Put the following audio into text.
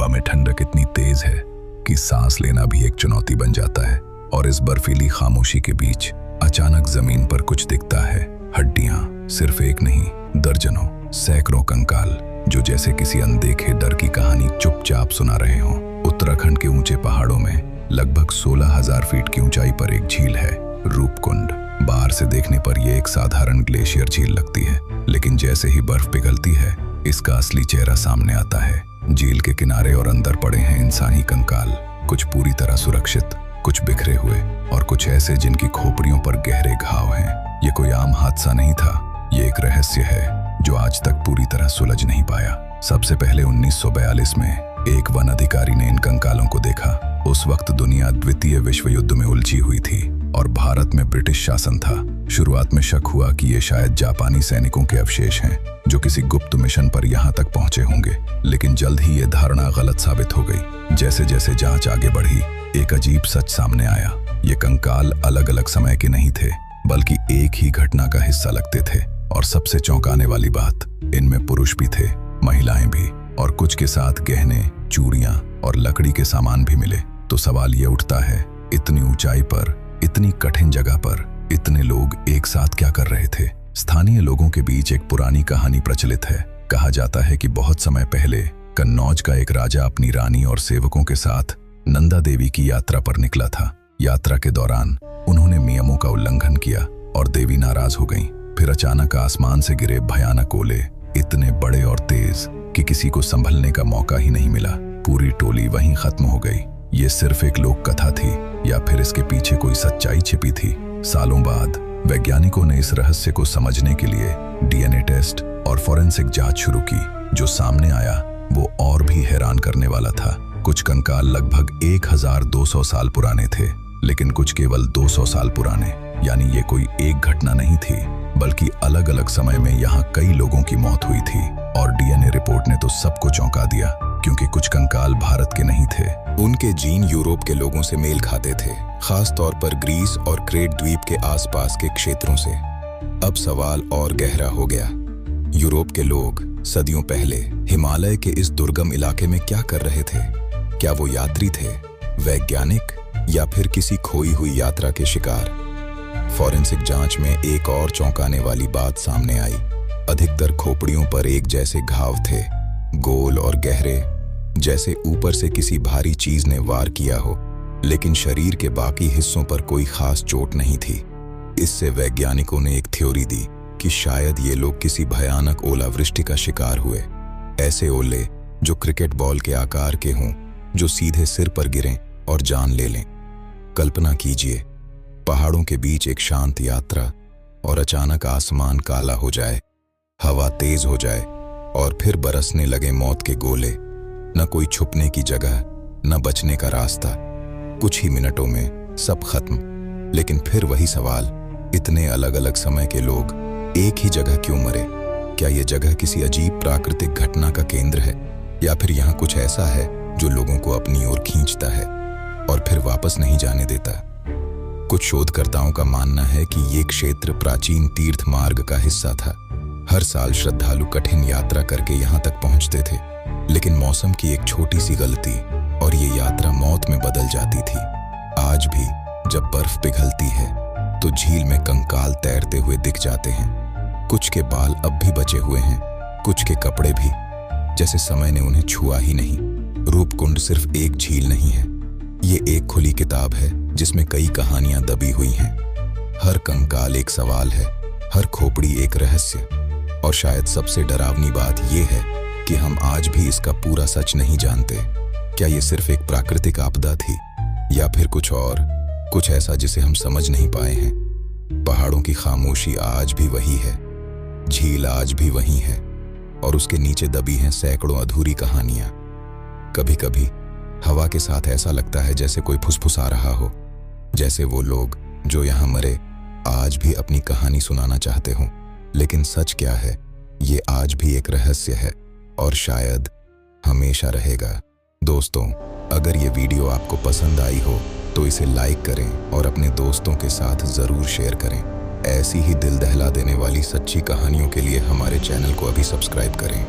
हवा में ठंडक इतनी तेज है कि सांस लेना भी एक चुनौती बन जाता है। और इस बर्फीली खामोशी के बीच अचानक जमीन पर कुछ दिखता है। हड्डियां, सिर्फ एक नहीं, दर्जनों, सैकड़ों कंकाल, जो जैसे किसी अनदेखे डर की कहानी चुपचाप सुना रहे हों। उत्तराखंड के ऊंचे पहाड़ों में लगभग 16,000 फीट की ऊंचाई पर एक झील है, रूपकुंड। बाहर से देखने पर यह एक साधारण ग्लेशियर झील लगती है, लेकिन जैसे ही बर्फ पिघलती है, इसका असली चेहरा सामने आता है। झील के किनारे और अंदर पड़े हैं इंसानी कंकाल, कुछ पूरी तरह सुरक्षित, कुछ बिखरे हुए और कुछ ऐसे जिनकी खोपड़ियों पर गहरे घाव हैं। ये कोई आम हादसा नहीं था, ये एक रहस्य है जो आज तक पूरी तरह सुलझ नहीं पाया। सबसे पहले 1942 में एक वन अधिकारी ने इन कंकालों को देखा। उस वक्त दुनिया द्वितीय विश्व युद्ध में उलझी हुई थी और भारत में ब्रिटिश शासन था। शुरुआत में शक हुआ कि ये शायद जापानी सैनिकों के अवशेष हैं जो किसी गुप्त मिशन पर यहाँ तक पहुंचे होंगे, लेकिन जल्द ही ये धारणा गलत साबित हो गई। जैसे जैसे जांच आगे बढ़ी, एक अजीब सच सामने आया। ये कंकाल अलग अलग समय के नहीं थे, बल्कि एक ही घटना का हिस्सा लगते थे। और सबसे चौंकाने वाली बात, इनमें पुरुष भी थे, महिलाएं भी, और कुछ के साथ गहने, चूड़ियां और लकड़ी के सामान भी मिले। तो सवाल ये उठता है, इतनी ऊंचाई पर, इतनी कठिन जगह पर इतने लोग एक साथ क्या कर रहे थे? स्थानीय लोगों के बीच एक पुरानी कहानी प्रचलित है। कहा जाता है कि बहुत समय पहले कन्नौज का एक राजा अपनी रानी और सेवकों के साथ नंदा देवी की यात्रा पर निकला था। यात्रा के दौरान उन्होंने नियमों का उल्लंघन किया और देवी नाराज हो गईं। फिर अचानक आसमान से गिरे भयानक ओले, इतने बड़े और तेज कि किसी को संभलने का मौका ही नहीं मिला। पूरी टोली वहीं खत्म हो गई। ये सिर्फ एक लोक कथा थी या फिर इसके पीछे कोई सच्चाई छिपी थी? सालों बाद वैज्ञानिकों ने इस रहस्य को समझने के लिए डीएनए टेस्ट और फॉरेंसिक जांच शुरू की। जो सामने आया वो और भी हैरान करने वाला था। कुछ कंकाल लगभग 1200 साल पुराने थे, लेकिन कुछ केवल 200 साल पुराने। यानी ये कोई एक घटना नहीं थी, बल्कि अलग अलग समय में यहाँ कई लोगों की मौत हुई थी। और डीएनए रिपोर्ट ने तो सबको चौंका दिया, क्योंकि कुछ कंकाल भारत के नहीं थे। उनके जीन यूरोप के लोगों से मेल खाते थे, खास तौर पर ग्रीस और क्रेट द्वीप के आसपास के क्षेत्रों से। अब सवाल और गहरा हो गया। यूरोप के लोग सदियों पहले हिमालय के इस दुर्गम इलाके में क्या कर रहे थे? क्या वो यात्री थे, वैज्ञानिक, या फिर किसी खोई हुई यात्रा के शिकार? फॉरेंसिक जांच में एक और चौंकाने वाली बात सामने आई। अधिकतर खोपड़ियों पर एक जैसे घाव थे, गोल और गहरे, जैसे ऊपर से किसी भारी चीज ने वार किया हो, लेकिन शरीर के बाकी हिस्सों पर कोई खास चोट नहीं थी। इससे वैज्ञानिकों ने एक थ्योरी दी कि शायद ये लोग किसी भयानक ओलावृष्टि का शिकार हुए। ऐसे ओले जो क्रिकेट बॉल के आकार के हों, जो सीधे सिर पर गिरें और जान ले लें। कल्पना कीजिए, पहाड़ों के बीच एक शांत यात्रा और अचानक आसमान काला हो जाए, हवा तेज हो जाए और फिर बरसने लगे मौत के गोले। न कोई छुपने की जगह, न बचने का रास्ता। कुछ ही मिनटों में सब खत्म। लेकिन फिर वही सवाल, इतने अलग अलग समय के लोग एक ही जगह क्यों मरे? क्या ये जगह किसी अजीब प्राकृतिक घटना का केंद्र है, या फिर यहाँ कुछ ऐसा है जो लोगों को अपनी ओर खींचता है और फिर वापस नहीं जाने देता? कुछ शोधकर्ताओं का मानना है कि ये क्षेत्र प्राचीन तीर्थ मार्ग का हिस्सा था। हर साल श्रद्धालु कठिन यात्रा करके यहाँ तक पहुँचते थे, लेकिन मौसम की एक छोटी सी गलती और ये यात्रा मौत में बदल जाती थी। आज भी जब बर्फ पिघलती है तो झील में कंकाल तैरते हुए दिख जाते हैं। कुछ के बाल अब भी बचे हुए हैं, कुछ के कपड़े भी, जैसे समय ने उन्हें छुआ ही नहीं। रूपकुंड सिर्फ एक झील नहीं है, ये एक खुली किताब है जिसमें कई कहानियां दबी हुई हैं। हर कंकाल एक सवाल है, हर खोपड़ी एक रहस्य, और शायद सबसे डरावनी बात यह है कि हम आज भी इसका पूरा सच नहीं जानते। क्या ये सिर्फ एक प्राकृतिक आपदा थी, या फिर कुछ और, कुछ ऐसा जिसे हम समझ नहीं पाए हैं? पहाड़ों की खामोशी आज भी वही है, झील आज भी वही है, और उसके नीचे दबी हैं सैकड़ों अधूरी कहानियां। कभी कभी हवा के साथ ऐसा लगता है जैसे कोई फुसफुसा रहा हो, जैसे वो लोग जो यहाँ मरे आज भी अपनी कहानी सुनाना चाहते हों। लेकिन सच क्या है, ये आज भी एक रहस्य है और शायद हमेशा रहेगा। दोस्तों, अगर ये वीडियो आपको पसंद आई हो तो इसे लाइक करें और अपने दोस्तों के साथ ज़रूर शेयर करें। ऐसी ही दिल दहला देने वाली सच्ची कहानियों के लिए हमारे चैनल को अभी सब्सक्राइब करें।